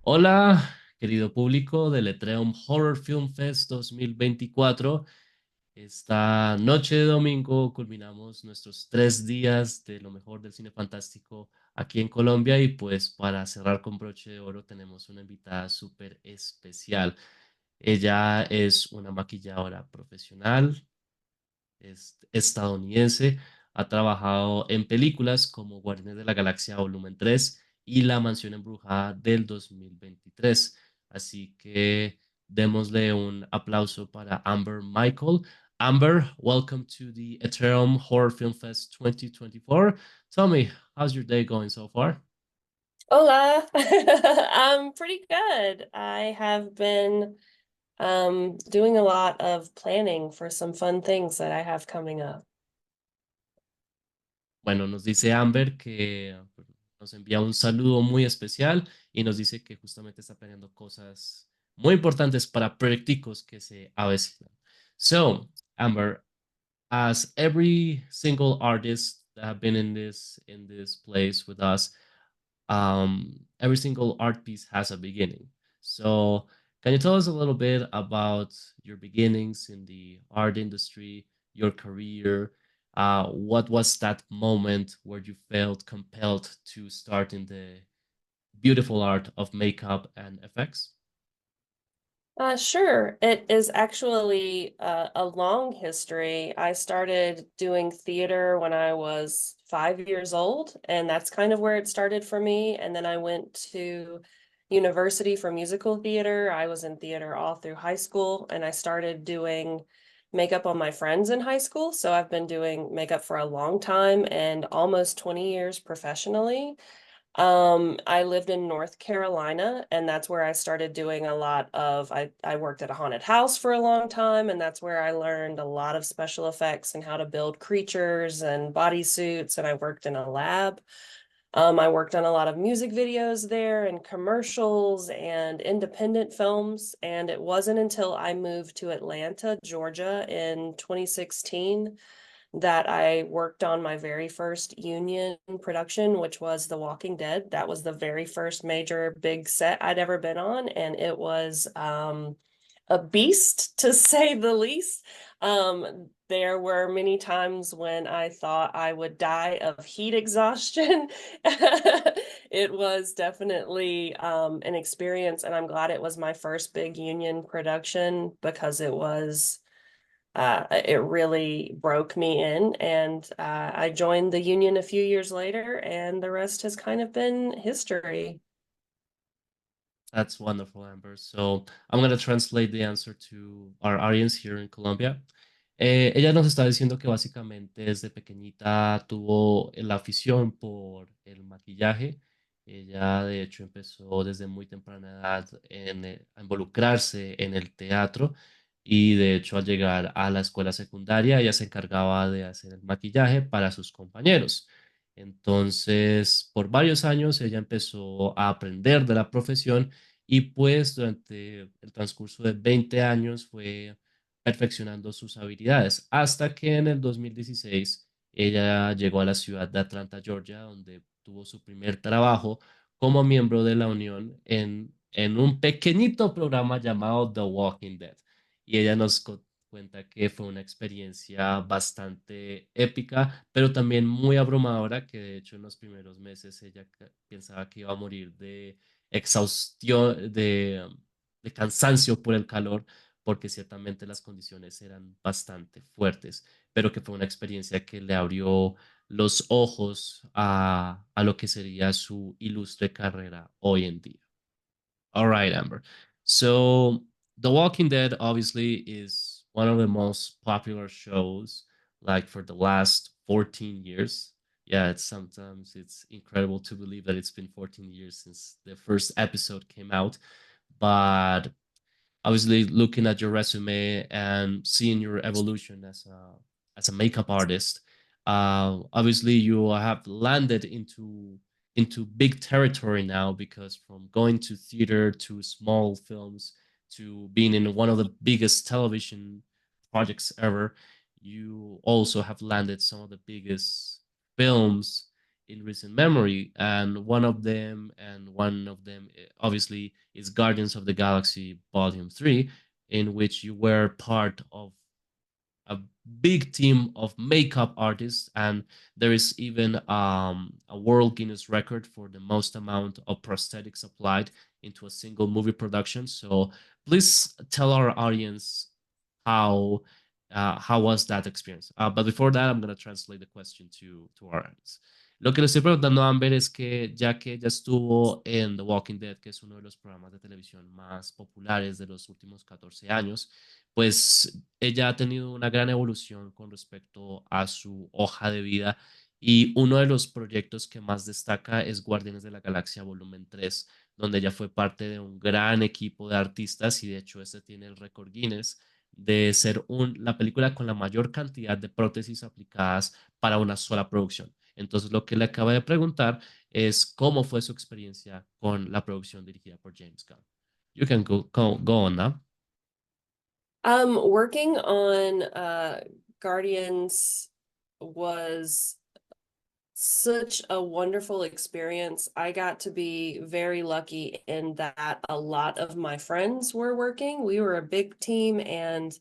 Hola, querido público del Etreum Horror Film Fest 2024. Esta noche de domingo culminamos nuestros 3 días de lo mejor del cine fantástico aquí en Colombia y pues para cerrar con broche de oro tenemos una invitada súper especial. Ella es una maquilladora profesional, es estadounidense, ha trabajado en películas como Guardianes de la Galaxia Volumen 3 y La Mansión Embrujada del 2023. Así que démosle un aplauso para Amber Michael. Amber, welcome to the Etreum Horror Film Fest 2024. Tell me, how's your day going so far? Hola. I'm pretty good. I have been doing a lot of planning for some fun things that I have coming up. Bueno, nos dice Amber que nos envía un saludo muy especial y nos dice que justamente está planeando cosas muy importantes para proyecticos que se avecinan. So, Amber, as every single artist that have been in this place with us, every single art piece has a beginning. So, can you tell us a little bit about your beginnings in the art industry, your career? What was that moment where you felt compelled to start in the beautiful art of makeup and effects? Sure. It is actually a long history. I started doing theater when I was 5 years old, and that's kind of where it started for me. And then I went to university for musical theater. I was in theater all through high school, and I started doing makeup on my friends in high school. So I've been doing makeup for a long time and almost 20 years professionally. I lived in North Carolina, and that's where I started doing a lot of I worked at a haunted house for a long time, and that's where I learned a lot of special effects and how to build creatures and bodysuits, and I worked in a lab. I worked on a lot of music videos there and commercials and independent films, and it wasn't until I moved to Atlanta, Georgia in 2016 that I worked on my very first union production, which was The Walking Dead. That was the very first major big set I'd ever been on, and it was a beast to say the least. There were many times when I thought I would die of heat exhaustion. It was definitely an experience, and I'm glad it was my first big union production because it really broke me in. And I joined the union a few years later, and the rest has kind of been history. That's wonderful, Amber. So I'm going to translate the answer to our audience here in Colombia. Ella nos está diciendo que básicamente desde pequeñita tuvo la afición por el maquillaje. Ella de hecho empezó desde muy temprana edad a involucrarse en el teatro y de hecho al llegar a la escuela secundaria ella se encargaba de hacer el maquillaje para sus compañeros. Entonces, por varios años ella empezó a aprender de la profesión y pues durante el transcurso de 20 años fue perfeccionando sus habilidades hasta que en el 2016 ella llegó a la ciudad de Atlanta, Georgia, donde tuvo su primer trabajo como miembro de la Unión en un pequeñito programa llamado The Walking Dead. Y ella nos cuenta que fue una experiencia bastante épica, pero también muy abrumadora, que de hecho en los primeros meses ella pensaba que iba a morir de exhaustión, de cansancio por el calor, porque ciertamente las condiciones eran bastante fuertes, pero que fue una experiencia que le abrió los ojos a lo que sería su ilustre carrera hoy en día. All right, Amber. So, The Walking Dead obviously is one of the most popular shows, like for the last 14 years. Yeah, it's incredible to believe that it's been 14 years since the first episode came out. But obviously, looking at your resume and seeing your evolution as a makeup artist, obviously you have landed into big territory now, because from going to theater to small films to being in one of the biggest television projects ever, you also have landed some of the biggest films in recent memory, and one of them obviously is Guardians of the Galaxy Volume 3, in which you were part of a big team of makeup artists, and there is even a world Guinness record for the most amount of prosthetics applied into a single movie production. So please tell our audience how how was that experience. But before that, I'm going to translate the question to our audience. Lo que le estoy preguntando a Amber es que ya que ella estuvo en The Walking Dead, que es uno de los programas de televisión más populares de los últimos 14 años, pues ella ha tenido una gran evolución con respecto a su hoja de vida, y uno de los proyectos que más destaca es Guardianes de la Galaxia Volumen 3, donde ella fue parte de un gran equipo de artistas, y de hecho este tiene el récord Guinness de ser la película con la mayor cantidad de prótesis aplicadas para una sola producción. Entonces lo que le acaba de preguntar es cómo fue su experiencia con la producción dirigida por James Gunn. You can go on now. Working on Guardians was such a wonderful experience. I got to be very lucky in that a lot of my friends were working. We were a big team, and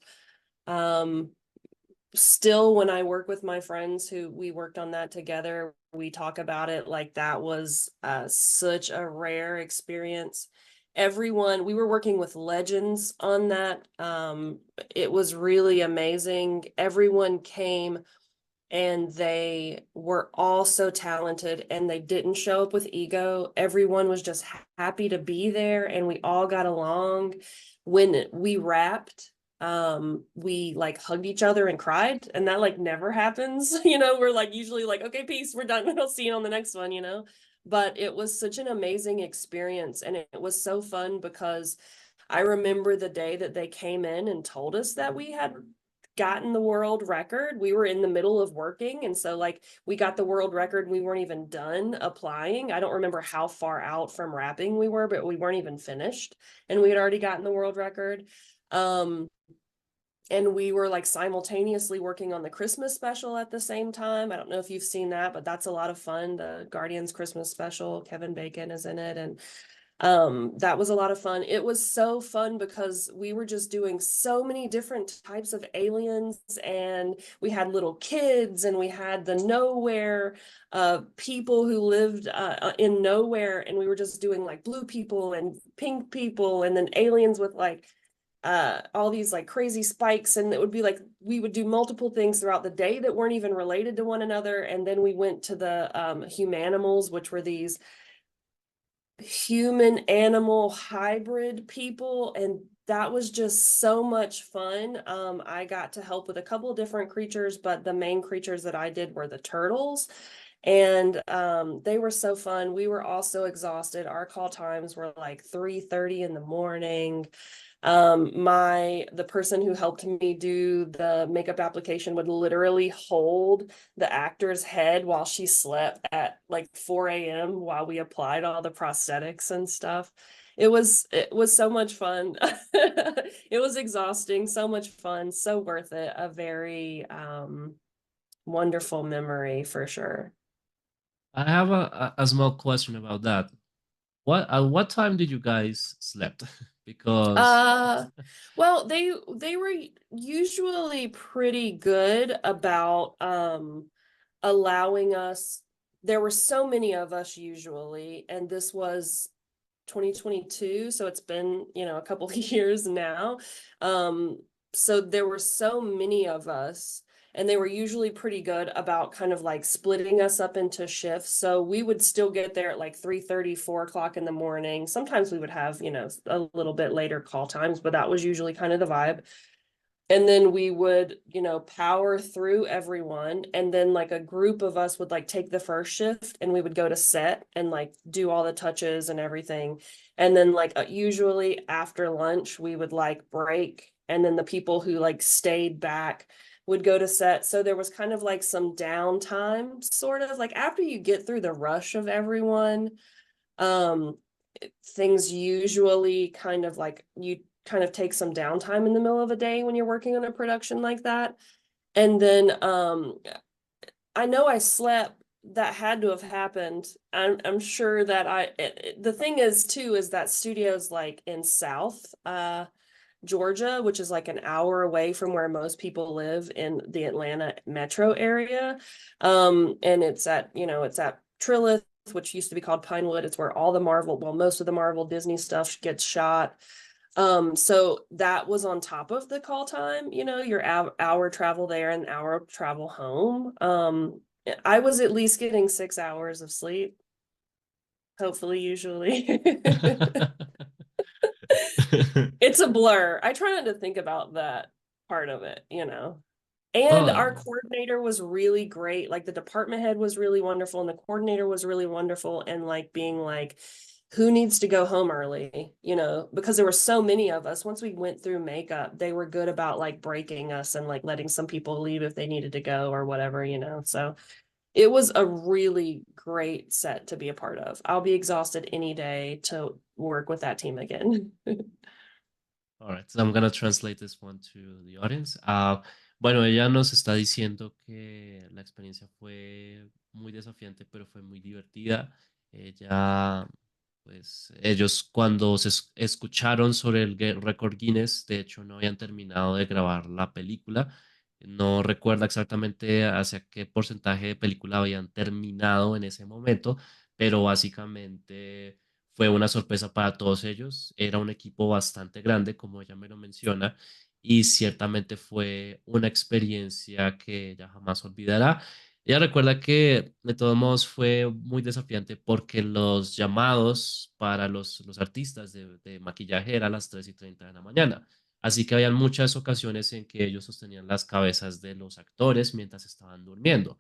um still when I work with my friends who we worked on that together, we talk about it like that was such a rare experience. Everyone, we were working with legends on that. It was really amazing. Everyone came and they were all so talented, and they didn't show up with ego. Everyone was just happy to be there, and we all got along. When we wrapped, we like hugged each other and cried, and that like never happens. We're like usually like, okay, peace, we're done. I'll see you on the next one. But it was such an amazing experience, and it was so fun because I remember the day that they came in and told us that we had gotten the world record. We were in the middle of working, and so like we got the world record, we weren't even done applying. I don't remember how far out from wrapping we were, but we weren't even finished, and we had already gotten the world record. And we were like simultaneously working on the Christmas special at the same time. I don't know if you've seen that, but that's a lot of fun. The Guardians Christmas special, Kevin Bacon is in it, and that was a lot of fun. It was so fun because we were just doing so many different types of aliens, and we had little kids, and we had the nowhere people who lived in nowhere, and we were just doing like blue people and pink people, and then aliens with like all these like crazy spikes, and it would be like we would do multiple things throughout the day that weren't even related to one another. And then we went to the humanimals, which were these human animal hybrid people, and that was just so much fun. I got to help with a couple of different creatures, but the main creatures that I did were the turtles, and they were so fun. We were also exhausted. Our call times were like 3:30 in the morning. The person who helped me do the makeup application would literally hold the actor's head while she slept at like 4 a.m. while we applied all the prosthetics and stuff. It was so much fun. It was exhausting, so much fun, so worth it. A very wonderful memory for sure. I have a small question about that. What time did you guys slept? Because Uh, well, they were usually pretty good about allowing us. There were so many of us usually, and this was 2022, so it's been, a couple of years now. Um, so there were so many of us, and they were usually pretty good about kind of like splitting us up into shifts. So we would still get there at like 3:30, 4 o'clock in the morning. Sometimes we would have, a little bit later call times, but that was usually kind of the vibe. And then we would, power through everyone, and then like a group of us would like take the first shift, and we would go to set and like do all the touches and everything. And then like usually after lunch we would like break, and then the people who like stayed back would go to set. So there was kind of like some downtime, sort of like after you get through the rush of everyone. um Things usually kind of like you kind of take some downtime in the middle of a day when you're working on a production like that. And then I know I slept that had to have happened. I'm sure that the thing is too is that studio's like in South Georgia, which is like an hour away from where most people live in the Atlanta metro area. And it's at Trilith, which used to be called Pinewood. It's where all the Marvel, well, most of the Marvel Disney stuff gets shot. So that was on top of the call time, your hour travel there and hour travel home. I was at least getting 6 hours of sleep, hopefully, usually. It's a blur. I try not to think about that part of it. And our Oh, coordinator was really great. Like the department head was really wonderful, and the coordinator was really wonderful. And like being like, who needs to go home early? Because there were so many of us. Once we went through makeup, they were good about like breaking us and like letting some people leave if they needed to go or whatever. So it was a really great set to be a part of. I'll be exhausted any day to work with that team again. all right, so I'm gonna translate this one to the audience. Bueno, ella nos está diciendo que la experiencia fue muy desafiante, pero fue muy divertida. Ella, pues, ellos cuando escucharon sobre el récord Guinness, de hecho, no habían terminado de grabar la película. No recuerda exactamente hacia qué porcentaje de película habían terminado en ese momento, pero básicamente fue una sorpresa para todos ellos. Era un equipo bastante grande, como ella me lo menciona, y ciertamente fue una experiencia que ella jamás olvidará. Ella recuerda que de todos modos fue muy desafiante porque los llamados para los artistas de maquillaje eran a las 3:30 de la mañana. Así que habían muchas ocasiones en que ellos sostenían las cabezas de los actores mientras estaban durmiendo.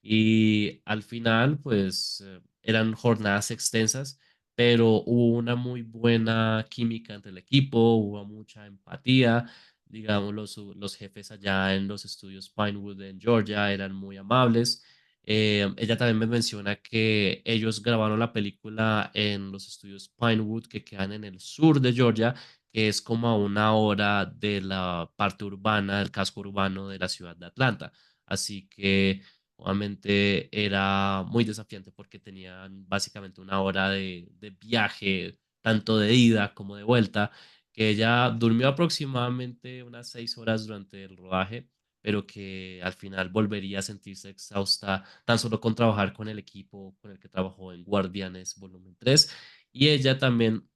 Y al final, pues eran jornadas extensas, pero hubo una muy buena química entre el equipo, hubo mucha empatía. Digamos, los jefes allá en los estudios Pinewood en Georgia eran muy amables. Ella también me menciona que ellos grabaron la película en los estudios Pinewood que quedan en el sur de Georgia, que es como a una hora de la parte urbana, del casco urbano de la ciudad de Atlanta. Así que obviamente era muy desafiante porque tenían básicamente una hora de viaje, tanto de ida como de vuelta, que ella durmió aproximadamente unas 6 horas durante el rodaje, pero que al final volvería a sentirse exhausta tan solo con trabajar con el equipo con el que trabajó en Guardianes Volumen 3. Y ella también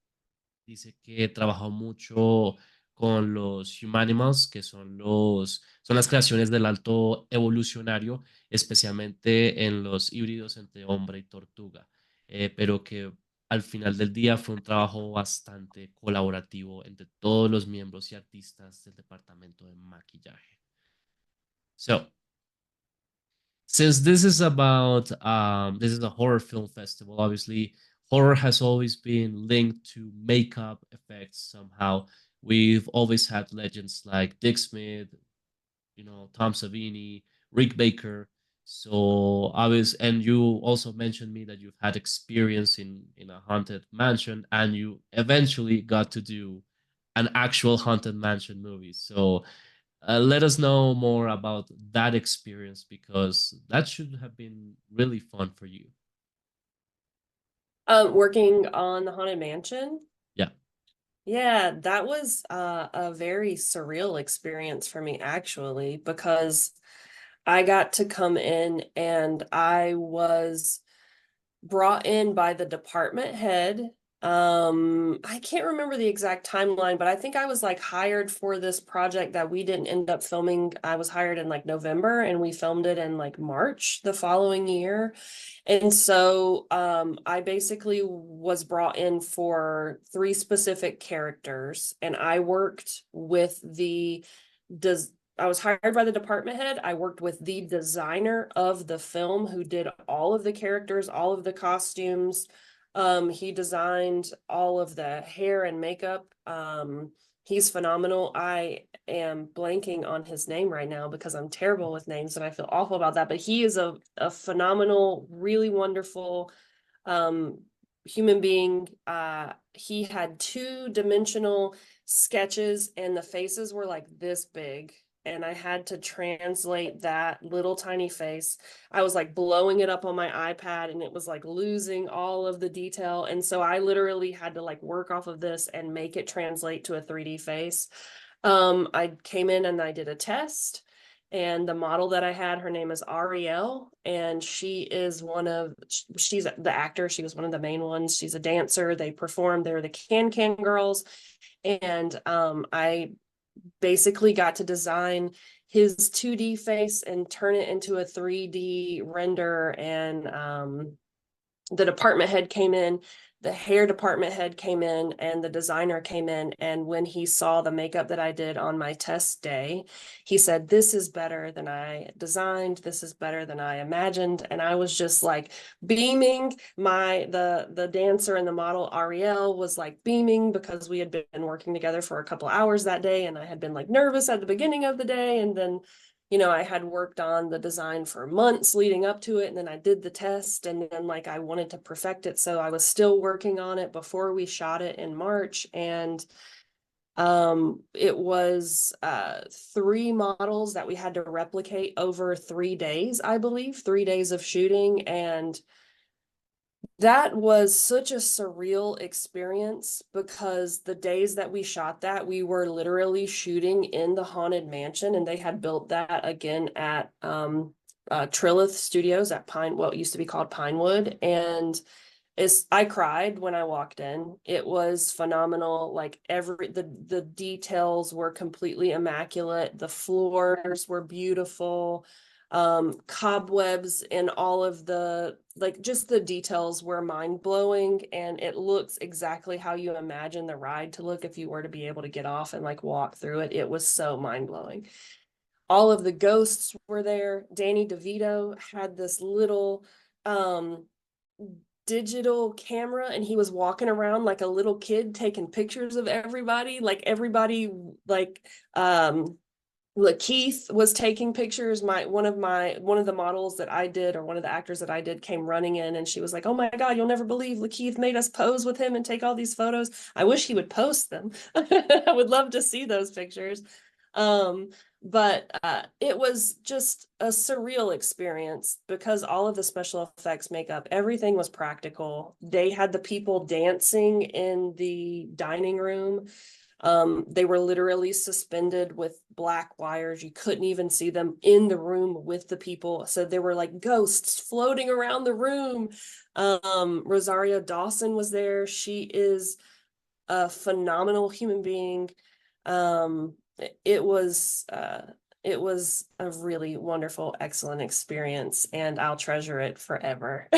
dice que trabajó mucho con los Humanimals, que son las creaciones del alto evolucionario, especialmente en los híbridos entre hombre y tortuga, pero que al final del día fue un trabajo bastante colaborativo entre todos los miembros y artistas del departamento de maquillaje. So, since this is a horror film festival, obviously horror has always been linked to makeup effects somehow. We've always had legends like Dick Smith, Tom Savini, Rick Baker. So and you also mentioned me that you've had experience in a haunted mansion, and you eventually got to do an actual haunted mansion movie. So let us know more about that experience because that should have been really fun for you. Working on the Haunted Mansion. Yeah. Yeah, that was a very surreal experience for me, actually, because I got to come in and I was brought in by the department head. I can't remember the exact timeline, but I think I was like hired for this project that we didn't end up filming. I was hired in like November and we filmed it in like March the following year. And so I basically was brought in for three specific characters, and I worked with does I was hired by the department head. I worked with the designer of the film who did all of the characters, all of the costumes. He designed all of the hair and makeup. He's phenomenal. I am blanking on his name right now because I'm terrible with names and I feel awful about that. But he is a phenomenal, really wonderful um, human being. He had two-dimensional sketches and the faces were like this big. and I had to translate that little tiny face. I was like blowing it up on my iPad and it was like losing all of the detail. And so I literally had to like work off of this and make it translate to a 3D face. I came in and I did a test. And the model that I had, her name is Ariel, and she's the actor. She was one of the main ones. She's a dancer. They perform. They're the Can Girls. And I basically got to design his 2D face and turn it into a 3D render. And the department head came in, the hair department head came in, and the designer came in. And when he saw the makeup that I did on my test day, he said, "This is better than I designed. This is better than I imagined." And I was just like beaming. The dancer and the model Ariel was like beaming because we had been working together for a couple hours that day, and I had been like nervous at the beginning of the day, and then I had worked on the design for months leading up to it. And then I did the test and then like I wanted to perfect it. So I was still working on it before we shot it in March. And it was 3 models that we had to replicate over 3 days, I believe, 3 days of shooting. And that was such a surreal experience because the days that we shot that, we were literally shooting in the Haunted Mansion, and they had built that again at Trilith Studios at what used to be called Pinewood. And I cried when I walked in. It was phenomenal. Like the details were completely immaculate. The floors were beautiful. Cobwebs and all of the like just the details were mind-blowing, and it looks exactly how you imagine the ride to look if you were to be able to get off and like walk through it. It was so mind-blowing. All of the ghosts were there. Danny DeVito had this little um digital camera, and he was walking around like a little kid taking pictures of everybody, like Lakeith was taking pictures. One of the models that I did, or one of the actors that I did, came running in, and she was like, "Oh my God, you'll never believe Lakeith made us pose with him and take all these photos." I wish he would post them. I would love to see those pictures. But it was just a surreal experience because all of the special effects, makeup, everything was practical. They had the people dancing in the dining room. They were literally suspended with black wires. You couldn't even see them in the room with the people. So there were like ghosts floating around the room. Rosario Dawson was there. She is a phenomenal human being. Um, it was it was a really wonderful, excellent experience, and I'll treasure it forever.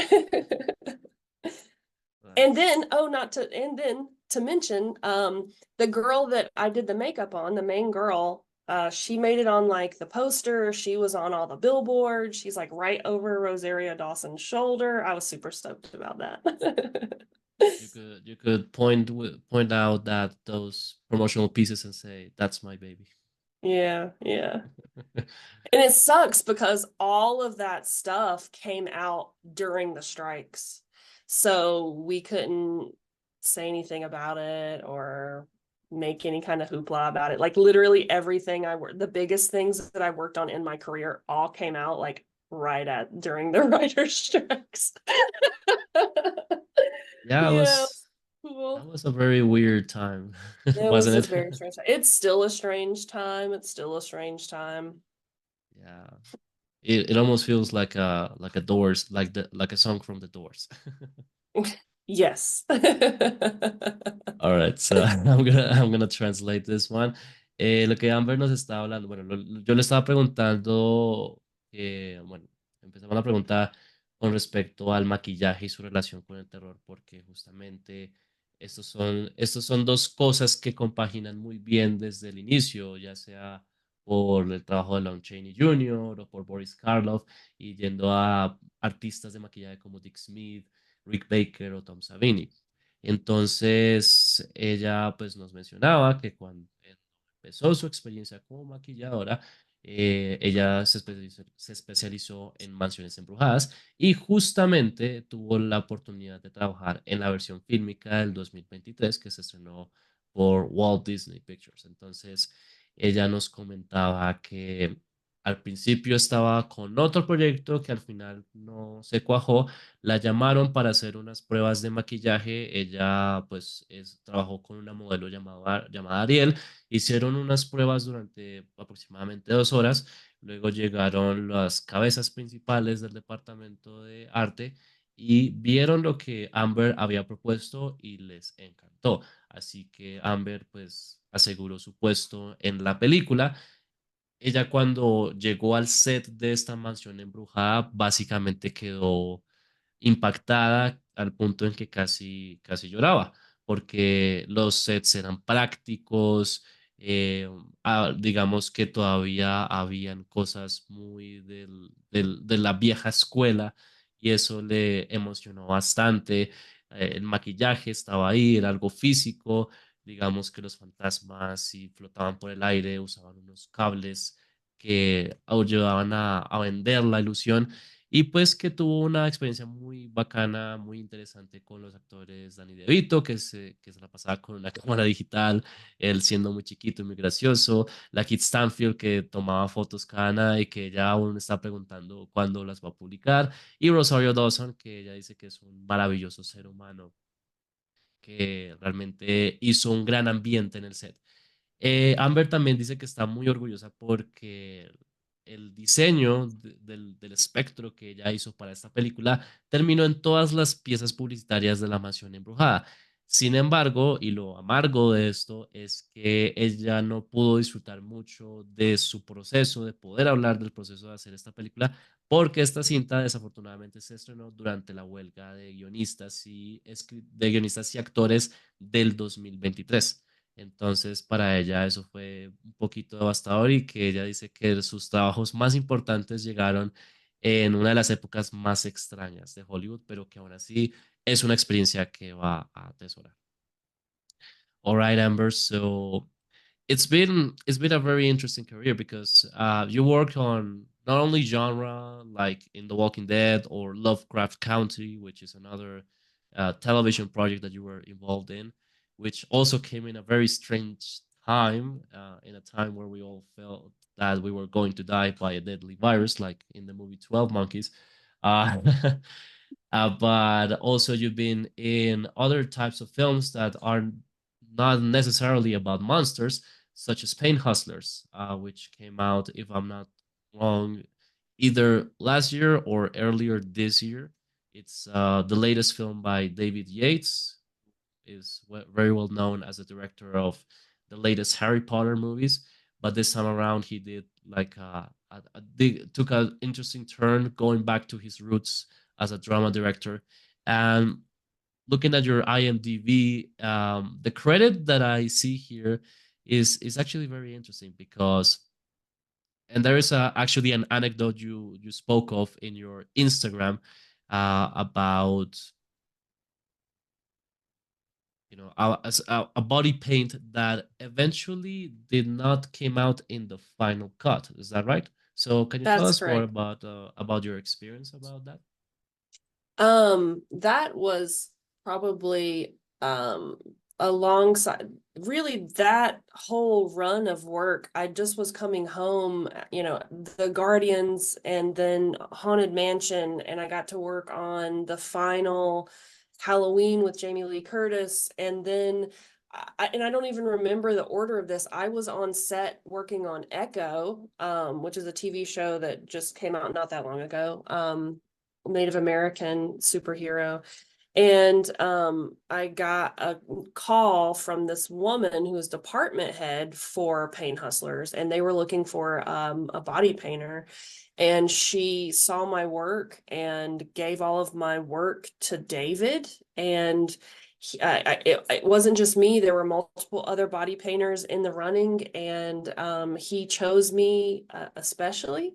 And Nice. then, to mention, the girl that I did the makeup on, the main girl, she made it on like the poster. She was on all the billboards. She's like right over Rosario Dawson's shoulder. I was super stoked about that. You could point out that those promotional pieces and say, "That's my baby." Yeah, yeah. And it sucks because all of that stuff came out during the strikes. So we couldn't say anything about it or make any kind of hoopla about it. Like literally everything the biggest things that I worked on in my career all came out like during the writer's strikes. Yeah, Yeah, that cool. was a very weird time, It was a wasn't very it? strange time. It's still a strange time. It's still a strange time. Yeah. It almost feels like a Doors, like a song from the Doors. Yes. All right, so I'm gonna translate this one. Lo que Amber nos estaba hablando, bueno, yo le estaba preguntando, bueno, empezamos la pregunta con respecto al maquillaje y su relación con el terror, porque justamente estos son dos cosas que compaginan muy bien desde el inicio, ya sea por el trabajo de Lon Chaney Jr. o por Boris Karloff, y yendo a artistas de maquillaje como Dick Smith, Rick Baker o Tom Savini. Entonces, ella pues nos mencionaba que cuando empezó su experiencia como maquilladora, ella se especializó en mansiones embrujadas y justamente tuvo la oportunidad de trabajar en la versión fílmica del 2023 que se estrenó por Walt Disney Pictures. Entonces, ella nos comentaba que al principio estaba con otro proyecto que al final no se cuajó. La llamaron para hacer unas pruebas de maquillaje. Ella pues trabajó con una modelo llamada Ariel. Hicieron unas pruebas durante aproximadamente 2 horas. Luego llegaron las cabezas principales del departamento de arte y vieron lo que Amber había propuesto y les encantó. Así que Amber pues aseguró su puesto en la película. Ella cuando llegó al set de esta mansión embrujada básicamente quedó impactada al punto en que casi lloraba, porque los sets eran prácticos, digamos que todavía habían cosas muy de la vieja escuela y eso le emocionó bastante. El maquillaje estaba ahí, era algo físico, digamos que los fantasmas si flotaban por el aire usaban unos cables que ayudaban a vender la ilusión y pues que tuvo una experiencia muy bacana, muy interesante con los actores Danny DeVito, que se la pasaba con una cámara digital, él siendo muy chiquito y muy gracioso, la Kit Stanfield que tomaba fotos cada nada y que ya aún está preguntando cuándo las va a publicar, y Rosario Dawson que ella dice que es un maravilloso ser humano que realmente hizo un gran ambiente en el set. Amber también dice que está muy orgullosa porque el diseño del espectro que ella hizo para esta película terminó en todas las piezas publicitarias de la mansión embrujada. Sin embargo, y lo amargo de esto es que ella no pudo disfrutar mucho de su proceso, de poder hablar del proceso de hacer esta película, porque esta cinta desafortunadamente se estrenó durante la huelga de guionistas y actores del 2023. Entonces, para ella eso fue un poquito devastador y que ella dice que sus trabajos más importantes llegaron en una de las épocas más extrañas de Hollywood, pero que aún así es una experiencia que va a atesorar. All right, Amber. So it's been a very interesting career because you work on not only genre like in The Walking Dead or Lovecraft Country, which is another television project that you were involved in, which also came in a very strange time, in a time where we all felt that we were going to die by a deadly virus, like in the movie 12 Monkeys. Uh, but also you've been in other types of films that are not necessarily about monsters, such as Pain Hustlers, which came out, if I'm not wrong, either last year or earlier this year. It's the latest film by David Yates, is very well known as a director of the latest Harry Potter movies. But this time around, he did like took an interesting turn, going back to his roots as a drama director. And looking at your IMDb, the credit that I see here is actually very interesting because, and there is actually an anecdote you spoke of in your Instagram about a body paint that eventually did not came out in the final cut. Is that right? So can you tell That's us more correct. about your experience about that? That was probably alongside really that whole run of work. I just was coming home, The Guardians and then Haunted Mansion, and I got to work on the final Halloween with Jamie Lee Curtis, and then I don't even remember the order of this. I was on set working on Echo, which is a TV show that just came out not that long ago. Native American superhero. And I got a call from this woman who was department head for Pain Hustlers, and they were looking for a body painter. And she saw my work and gave all of my work to David. And it wasn't just me, there were multiple other body painters in the running, and he chose me especially.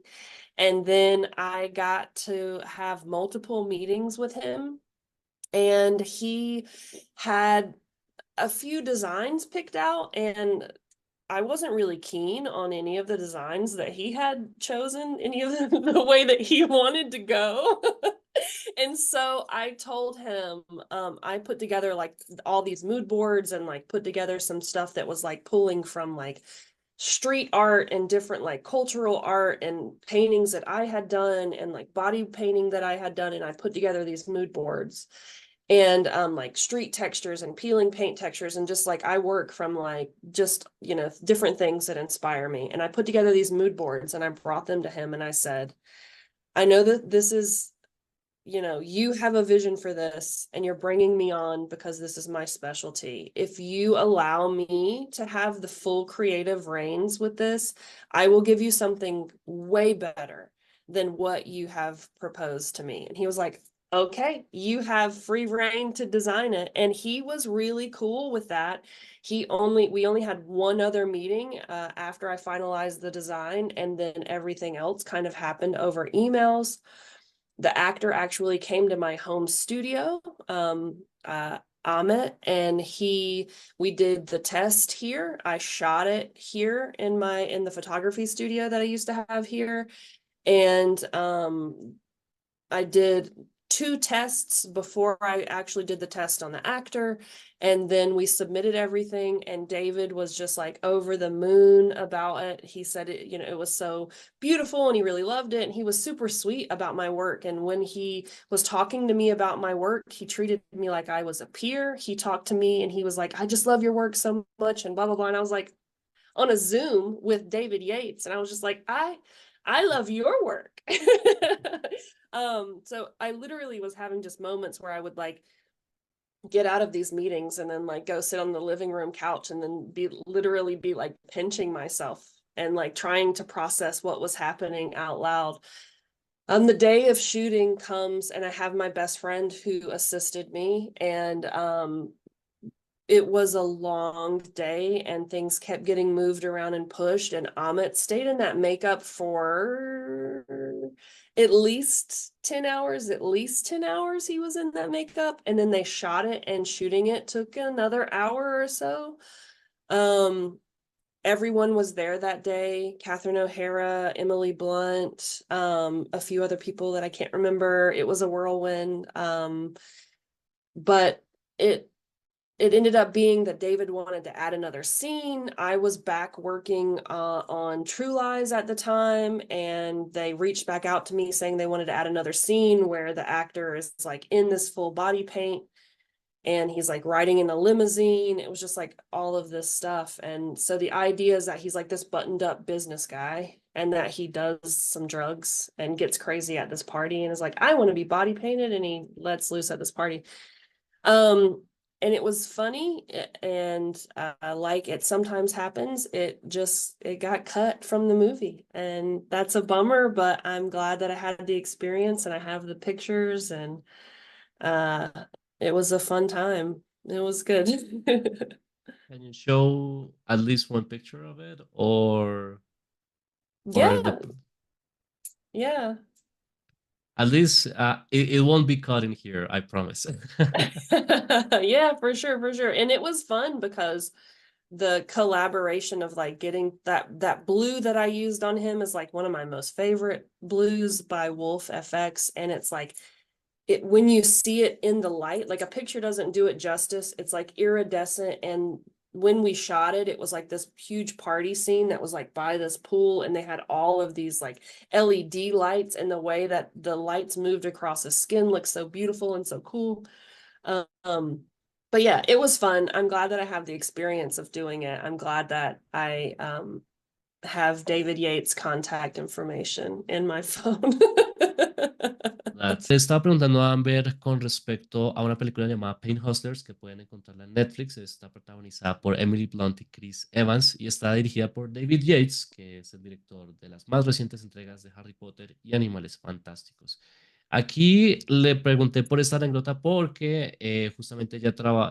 And then I got to have multiple meetings with him, and he had a few designs picked out, and I wasn't really keen on any of the designs that he had chosen, any of the way that he wanted to go. And so I told him, I put together like all these mood boards and like put together some stuff that was like pulling from like street art and different like cultural art and paintings that I had done and like body painting that I had done. And I put together these mood boards and like street textures and peeling paint textures. And just like I work from like just, you know, different things that inspire me. And I put together these mood boards and I brought them to him and I said, I know that this is, you know, you have a vision for this and you're bringing me on because this is my specialty. If you allow me to have the full creative reins with this, I will give you something way better than what you have proposed to me. And he was like, okay, you have free reign to design it. And he was really cool with that. We only had one other meeting after I finalized the design, and then everything else kind of happened over emails. The actor actually came to my home studio, Amit, and we did the test here. I shot it here in the photography studio that I used to have here. And I did two tests before I actually did the test on the actor. And then we submitted everything, and David was just like over the moon about it. He said it, you know, it was so beautiful and he really loved it. And he was super sweet about my work. And when he was talking to me about my work, he treated me like I was a peer. He talked to me and he was like, I just love your work so much and blah, blah, blah. And I was like, on a Zoom with David Yates, and I was just like, I love your work. So I literally was having just moments where I would like get out of these meetings and then like go sit on the living room couch and then be like pinching myself and like trying to process what was happening out loud. The day of shooting comes and I have my best friend who assisted me, and it was a long day and things kept getting moved around and pushed, and Amit stayed in that makeup for at least 10 hours he was in that makeup, and then they shot it, and shooting it took another hour or so. um Everyone was there that day: Catherine O'Hara, Emily Blunt, a few other people that I can't remember. It was a whirlwind. But it it ended up being that David wanted to add another scene. I was back working on True Lies at the time, and they reached back out to me saying they wanted to add another scene where the actor is like in this full body paint and he's like riding in a limousine. It was just like all of this stuff. And so the idea is that he's like this buttoned up business guy and that he does some drugs and gets crazy at this party and is like, I want to be body painted, and he lets loose at this party. Um, and it was funny, and like it sometimes happens, it got cut from the movie, and that's a bummer, but I'm glad that I had the experience and I have the pictures, and uh it was a fun time. It was good. Can you show at least one picture of it, or Yeah, yeah. at least it won't be cut in here, I promise. Yeah, for sure, for sure. And it was fun because the collaboration of like getting that blue that I used on him is like one of my most favorite blues by Wolf FX, and it's like it when you see it in the light, like a picture doesn't do it justice. It's like iridescent, and when we shot it, it was like this huge party scene that was like by this pool, and they had all of these like LED lights, and the way that the lights moved across his skin looked so beautiful and so cool. Um, but yeah, it was fun. I'm glad that I have the experience of doing it. I'm glad that I have David Yates' contact information in my phone. Le estaba preguntando a Amber con respecto a una película llamada Pain Hustlers que pueden encontrarla en Netflix. Está protagonizada por Emily Blunt y Chris Evans y está dirigida por David Yates, que es el director de las más recientes entregas de Harry Potter y Animales Fantásticos. Aquí le pregunté por esta anécdota porque justamente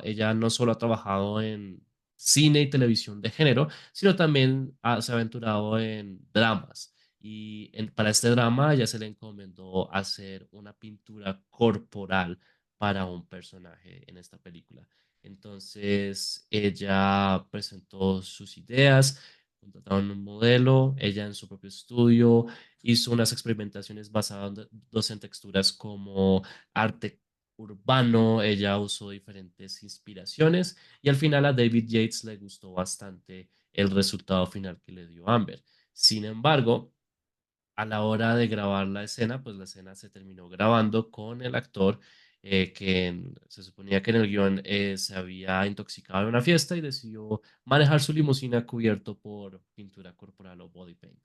ella no solo ha trabajado en cine y televisión de género, sino también se ha aventurado en dramas. Y para este drama ya se le encomendó hacer una pintura corporal para un personaje en esta película. Entonces ella presentó sus ideas, contrataron un modelo, ella en su propio estudio hizo unas experimentaciones basadas en texturas como arte urbano, ella usó diferentes inspiraciones y al final a David Yates le gustó bastante el resultado final que le dio Amber. Sin embargo, a la hora de grabar la escena, pues la escena se terminó grabando con el actor se suponía que en el guión se había intoxicado en una fiesta y decidió manejar su limusina cubierto por pintura corporal o body paint.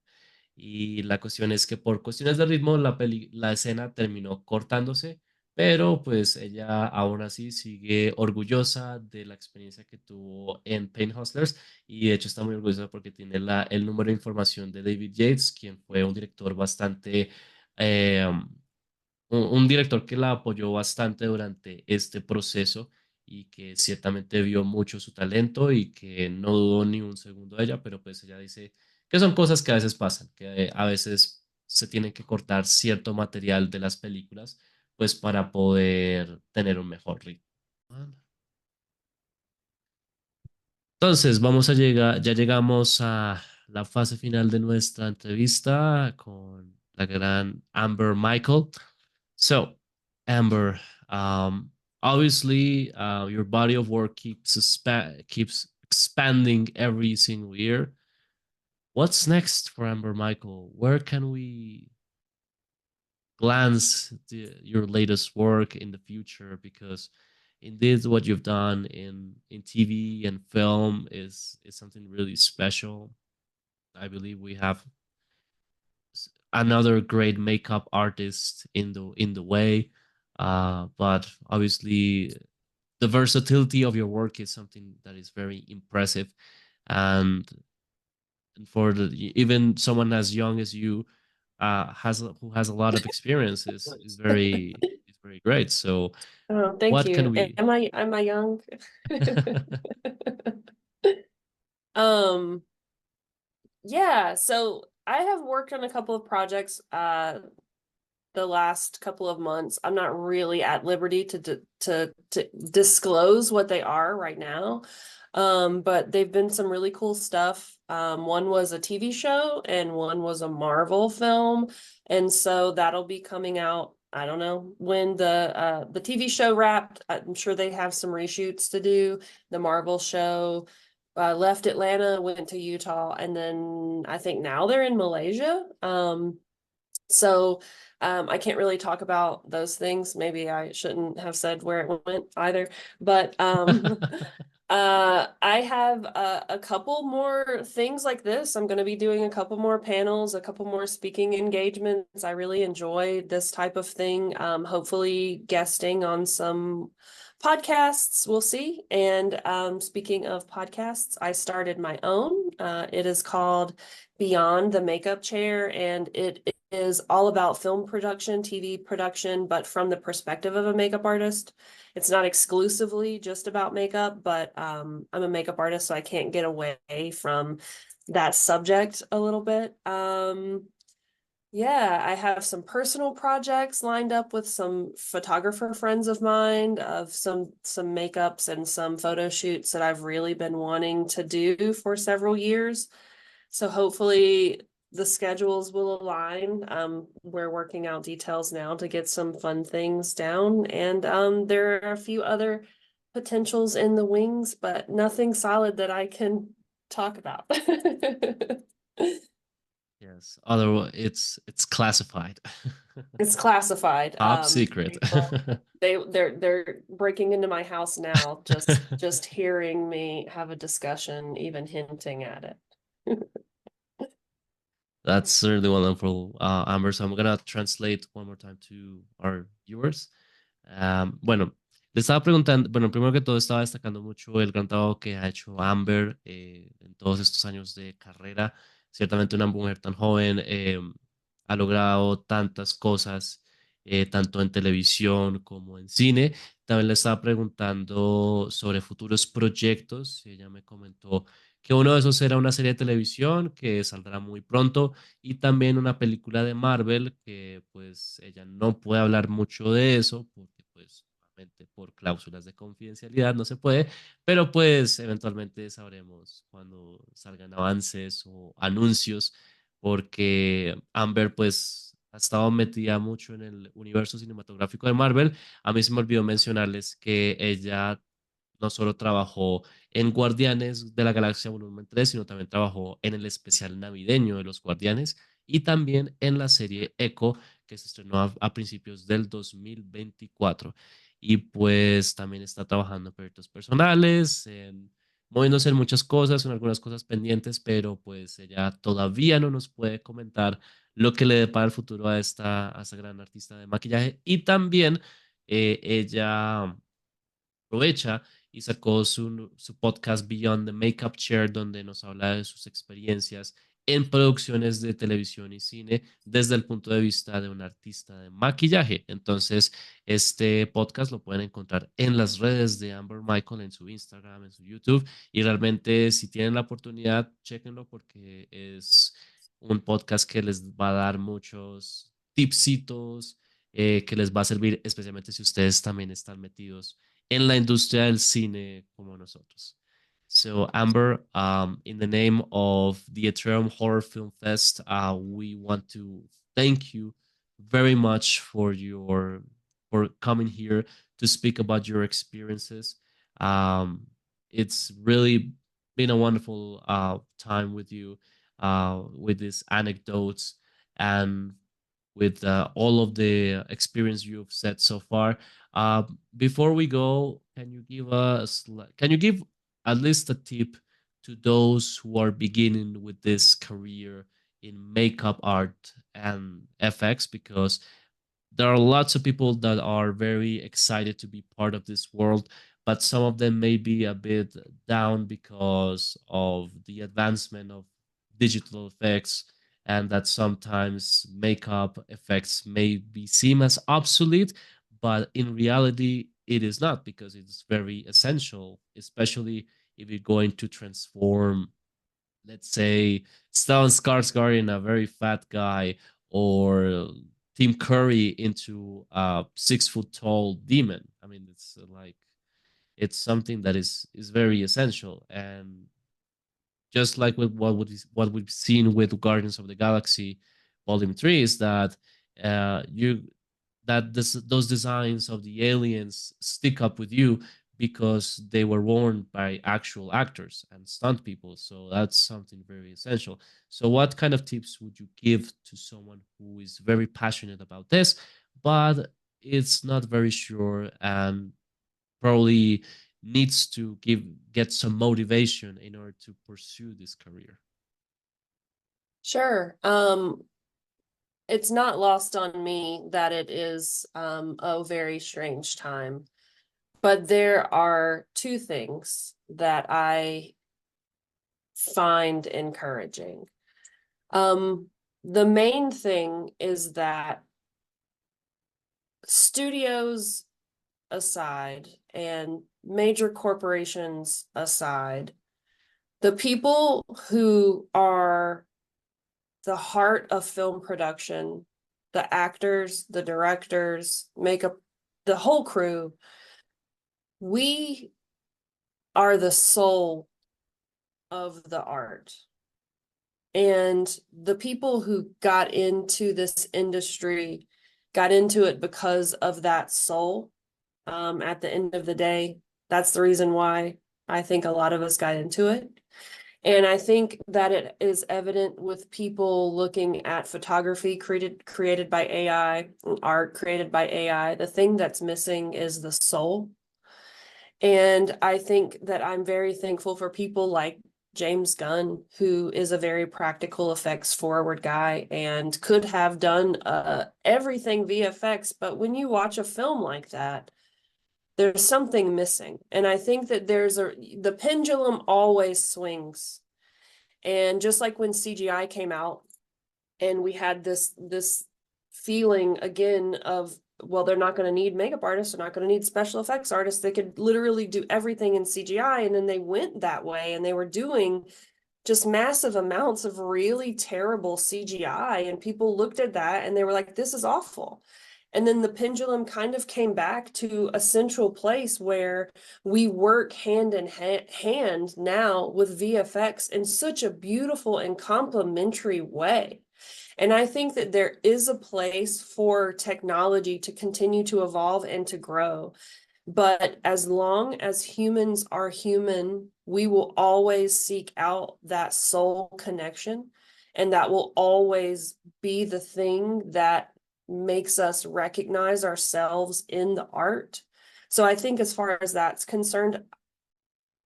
Y la cuestión es que por cuestiones de ritmo la escena terminó cortándose, pero pues ella aún así sigue orgullosa de la experiencia que tuvo en Pain Hustlers y de hecho está muy orgullosa porque tiene el número de información de David Yates, quien fue un director bastante eh, un director que la apoyó bastante durante este proceso y que ciertamente vio mucho su talento y que no dudó ni un segundo de ella, pero pues ella dice que son cosas que a veces pasan, que a veces se tiene que cortar cierto material de las películas pues para poder tener un mejor ritmo. Entonces, ya llegamos a la fase final de nuestra entrevista con la gran Amber Michael. So, Amber, um, obviously, your body of work keeps expanding every single year. What's next for Amber Michael? Where can we glance your latest work in the future? Because indeed, what you've done in TV and film is something really special. I believe we have another great makeup artist in the way, but obviously the versatility of your work is something that is very impressive, and for even someone as young as you who has a lot of experience is very great. So Oh, thank what can you. we Am I young? Um, yeah, so I have worked on a couple of projects the last couple of months. I'm not really at liberty to disclose what they are right now. But they've been some really cool stuff. One was a TV show and one was a Marvel film. And so that'll be coming out. I don't know when the TV show wrapped. I'm sure they have some reshoots to do. The Marvel show left Atlanta, went to Utah, and then I think now they're in Malaysia. So I can't really talk about those things. Maybe I shouldn't have said where it went either. But I have a couple more things like this. I'm going to be doing a couple more panels, a couple more speaking engagements. I really enjoy this type of thing. Hopefully, guesting on some podcasts, we'll see. And speaking of podcasts, I started my own. It is called Beyond the Makeup Chair, and it is all about film production, TV production, but from the perspective of a makeup artist. It's not exclusively just about makeup, but I'm a makeup artist, so I can't get away from that subject a little bit. Yeah, I have some personal projects lined up with some photographer friends of mine of some makeups and some photo shoots that I've really been wanting to do for several years. So hopefully the schedules will align. We're working out details now to get some fun things down. And there are a few other potentials in the wings, but nothing solid that I can talk about. Yes, otherwise it's classified. It's classified. Top secret. They're breaking into my house now, just hearing me have a discussion, even hinting at it. That's certainly wonderful, Amber. So I'm gonna translate one more time to our viewers. Bueno, le estaba preguntando, bueno, primero que todo estaba destacando mucho el gran trabajo que ha hecho Amber en todos estos años de carrera. Ciertamente una mujer tan joven ha logrado tantas cosas, tanto en televisión como en cine. También le estaba preguntando sobre futuros proyectos. Ella me comentó que uno de esos era una serie de televisión que saldrá muy pronto y también una película de Marvel que pues ella no puede hablar mucho de eso porque pues obviamente por cláusulas de confidencialidad no se puede, pero pues eventualmente sabremos cuando salgan avances o anuncios porque Amber pues ha estado metida mucho en el universo cinematográfico de Marvel. A mí se me olvidó mencionarles que ella no solo trabajó en Guardianes de la Galaxia Volumen 3, sino también trabajó en el especial navideño de los Guardianes y también en la serie Echo, que se estrenó a principios del 2024. Y pues también está trabajando en proyectos personales, moviéndose en muchas cosas, en algunas cosas pendientes, pero pues ella todavía no nos puede comentar lo que le depara el futuro a esta gran artista de maquillaje. Y también ella aprovecha y sacó su podcast Beyond the Makeup Chair, donde nos habla de sus experiencias en producciones de televisión y cine desde el punto de vista de un artista de maquillaje. Entonces, este podcast lo pueden encontrar en las redes de Amber Michael, en su Instagram, en su YouTube, y realmente si tienen la oportunidad, chéquenlo porque es un podcast que les va a dar muchos tipsitos, que les va a servir, especialmente si ustedes también están metidos en la industria del cine como nosotros. So, Amber, in the name of the Etreum Horror Film Fest, we want to thank you very much for coming here to speak about your experiences. It's really been a wonderful time with you, with these anecdotes and with all of the experience you've said so far. Uh, Before we go, can you give at least a tip to those who are beginning with this career in makeup art and FX? Because there are lots of people that are very excited to be part of this world, but some of them may be a bit down because of the advancement of digital effects, and that sometimes makeup effects may be seen as obsolete, but in reality, it is not because it's very essential, especially if you're going to transform, let's say, Stellan Skarsgård in a very fat guy, or Tim Curry into a 6 foot tall demon. I mean, it's like it's something that is very essential, and just like with what we've seen with Guardians of the Galaxy Volume 3 is that you that those designs of the aliens stick up with you because they were worn by actual actors and stunt people. So that's something very essential. So what kind of tips would you give to someone who is very passionate about this, but it's not very sure and probably needs to get some motivation in order to pursue this career? Sure. It's not lost on me that it is a very strange time. But there are two things that I find encouraging. The main thing is that studios aside and major corporations aside, the people who are the heart of film production, the actors, the directors, makeup, the whole crew, we are the soul of the art. And the people who got into this industry got into it because of that soul. At the end of the day, that's the reason why I think a lot of us got into it. And I think that it is evident with people looking at photography created by AI, art created by AI. The thing that's missing is the soul. And I think that I'm very thankful for people like James Gunn, who is a very practical effects forward guy and could have done everything VFX. But when you watch a film like that, there's something missing. And I think that the pendulum always swings. And just like when CGI came out and we had this feeling again of, well, they're not going to need makeup artists, they're not going to need special effects artists, they could literally do everything in CGI. And then they went that way and they were doing just massive amounts of really terrible CGI. And people looked at that and they were like, this is awful. And then the pendulum kind of came back to a central place where we work hand in hand now with VFX in such a beautiful and complementary way. And I think that there is a place for technology to continue to evolve and to grow. But as long as humans are human, we will always seek out that soul connection. And that will always be the thing that makes us recognize ourselves in the art. So I think, as far as that's concerned,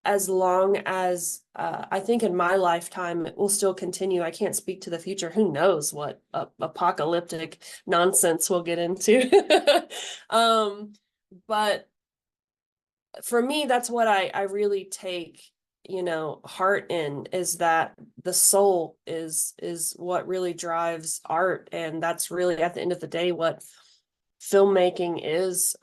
as long as I think in my lifetime it will still continue. I can't speak to the future. Who knows what apocalyptic nonsense we'll get into. But for me, that's what I really take, heart in, is that the soul is what really drives art. And that's really, at the end of the day, what filmmaking is.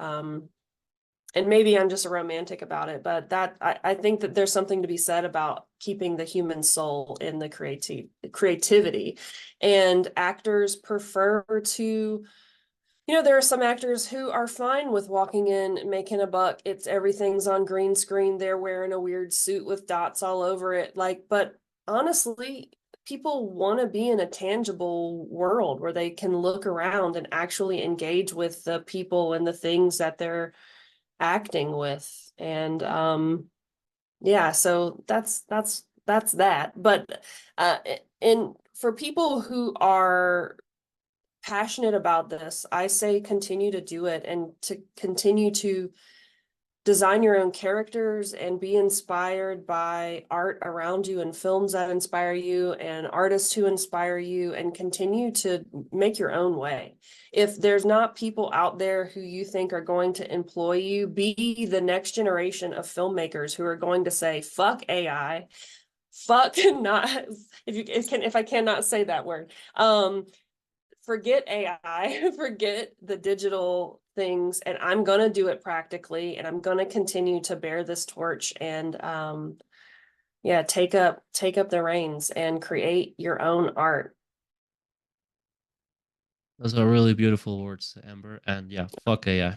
And maybe I'm just a romantic about it, but I think that there's something to be said about keeping the human soul in the creativity. And actors prefer to, there are some actors who are fine with walking in, making a buck. It's everything's on green screen. They're wearing a weird suit with dots all over it. Like, but honestly, people want to be in a tangible world where they can look around and actually engage with the people and the things that they're acting with. And yeah, so that's that. But and for people who are passionate about this, I say continue to do it, and to continue to design your own characters and be inspired by art around you and films that inspire you and artists who inspire you, and continue to make your own way. If there's not people out there who you think are going to employ you, be the next generation of filmmakers who are going to say, fuck AI, fuck not, if I cannot say that word. Forget AI, forget the digital things, and I'm going to do it practically, and I'm going to continue to bear this torch, and yeah, take up the reins and create your own art. Those are really beautiful words, Amber. And yeah, fuck AI.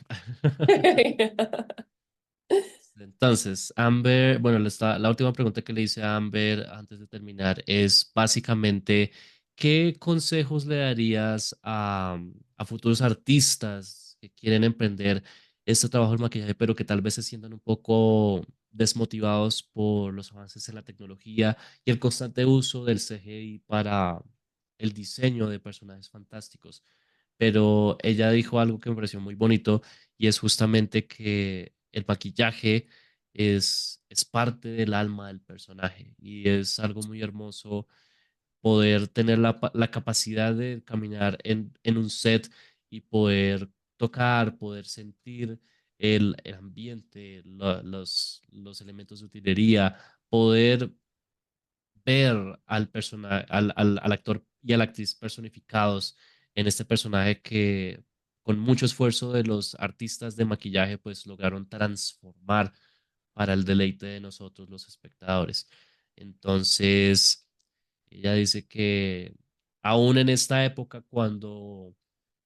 Entonces, Amber, bueno, la última pregunta que le hice a Amber antes de terminar es básicamente, ¿qué consejos le darías a futuros artistas que quieren emprender este trabajo del maquillaje, pero que tal vez se sientan un poco desmotivados por los avances en la tecnología y el constante uso del CGI para el diseño de personajes fantásticos? Pero ella dijo algo que me pareció muy bonito, y es justamente que el maquillaje es parte del alma del personaje, y es algo muy hermoso poder tener la capacidad de caminar en un set y poder tocar, poder sentir el ambiente, los elementos de utilería, poder ver al actor y a la actriz personificados en este personaje que con mucho esfuerzo de los artistas de maquillaje pues lograron transformar para el deleite de nosotros los espectadores. Entonces, ella dice que aún en esta época, cuando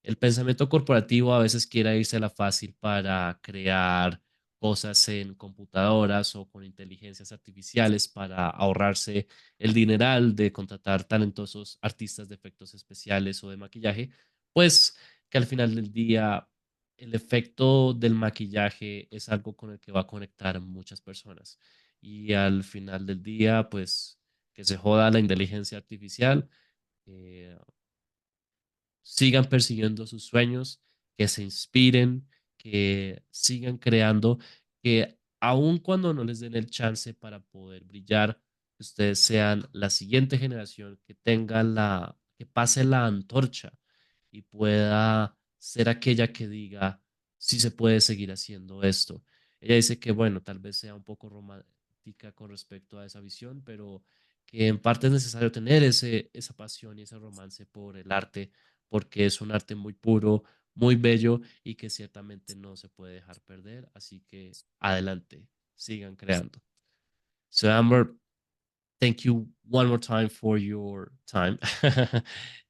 el pensamiento corporativo a veces quiere irse a la fácil para crear cosas en computadoras o con inteligencias artificiales para ahorrarse el dineral de contratar talentosos artistas de efectos especiales o de maquillaje, pues que al final del día el efecto del maquillaje es algo con el que va a conectar muchas personas. Y al final del día, pues que se joda la inteligencia artificial, eh, sigan persiguiendo sus sueños, que se inspiren, que sigan creando, que aun cuando no les den el chance para poder brillar, ustedes sean la siguiente generación que tenga que pase la antorcha y pueda ser aquella que diga si se puede seguir haciendo esto. Ella dice que, bueno, tal vez sea un poco romántica con respecto a esa visión, pero que en parte es necesario tener esa pasión y ese romance por el arte, porque es un arte muy puro, muy bello y que ciertamente no se puede dejar perder. Así que adelante, sigan creando. So, Amber, thank you one more time for your time.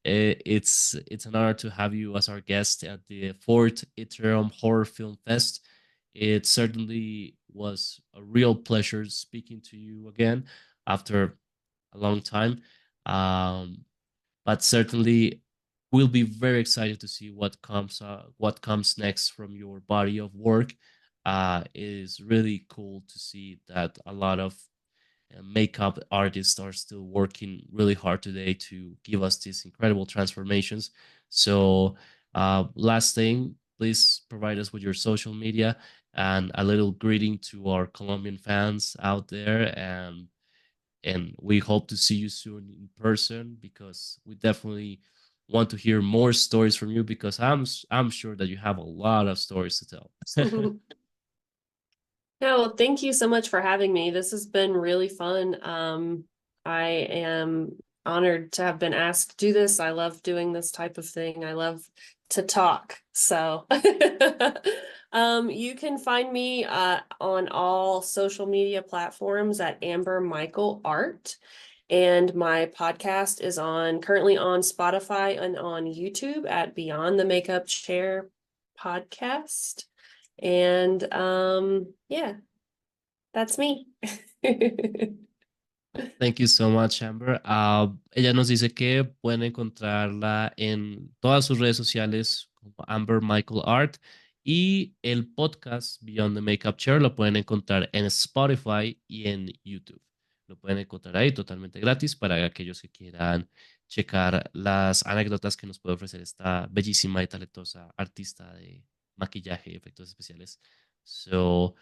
It's an honor to have you as our guest at the fourth Etreum Horror Film Fest. It certainly was a real pleasure speaking to you again after a long time. Um, but certainly we'll be very excited to see what comes next from your body of work. It is really cool to see that a lot of makeup artists are still working really hard today to give us these incredible transformations. So, last thing, please provide us with your social media and a little greeting to our Colombian fans out there. And we hope to see you soon in person because we definitely want to hear more stories from you because I'm sure that you have a lot of stories to tell. Yeah, well, thank you so much for having me. This has been really fun. I am honored to have been asked to do this. I love doing this type of thing. I love to talk. So, you can find me on all social media platforms at Amber Michael Art. And my podcast is on currently on Spotify and on YouTube at Beyond the Makeup Chair podcast. And yeah, that's me. Thank you so much, Amber. Ella nos dice que pueden encontrarla en todas sus redes sociales como Amber Michael Art y el podcast Beyond the Makeup Chair lo pueden encontrar en Spotify y en YouTube. Lo pueden encontrar ahí totalmente gratis para aquellos que quieran checar las anécdotas que nos puede ofrecer esta bellísima y talentosa artista de maquillaje y efectos especiales. So,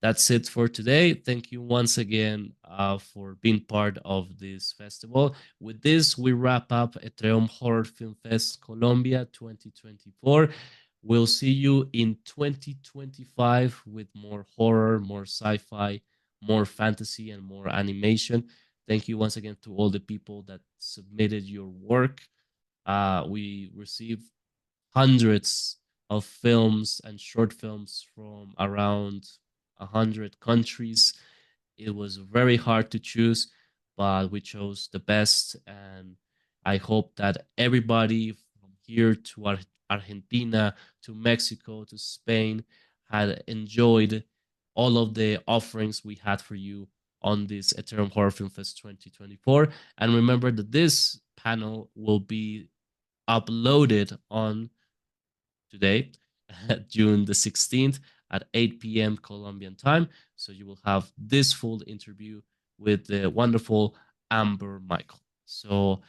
that's it for today. Thank you once again for being part of this festival. With this, we wrap up Etreum Horror Film Fest Colombia 2024. We'll see you in 2025 with more horror, more sci-fi, more fantasy, and more animation. Thank you once again to all the people that submitted your work. We received hundreds of films and short films from around 100 countries. It was very hard to choose, but we chose the best. And I hope that everybody from here to Argentina to Mexico to Spain had enjoyed all of the offerings we had for you on this Eternal Horror Film Fest 2024. And remember that this panel will be uploaded on today, June the 16th at 8 p.m. Colombian time. So you will have this full interview with the wonderful Amber Michael. So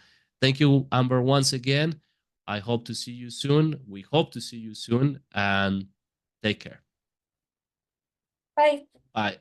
thank you, Amber, once again. I hope to see you soon. We hope to see you soon and take care. Bye. Bye.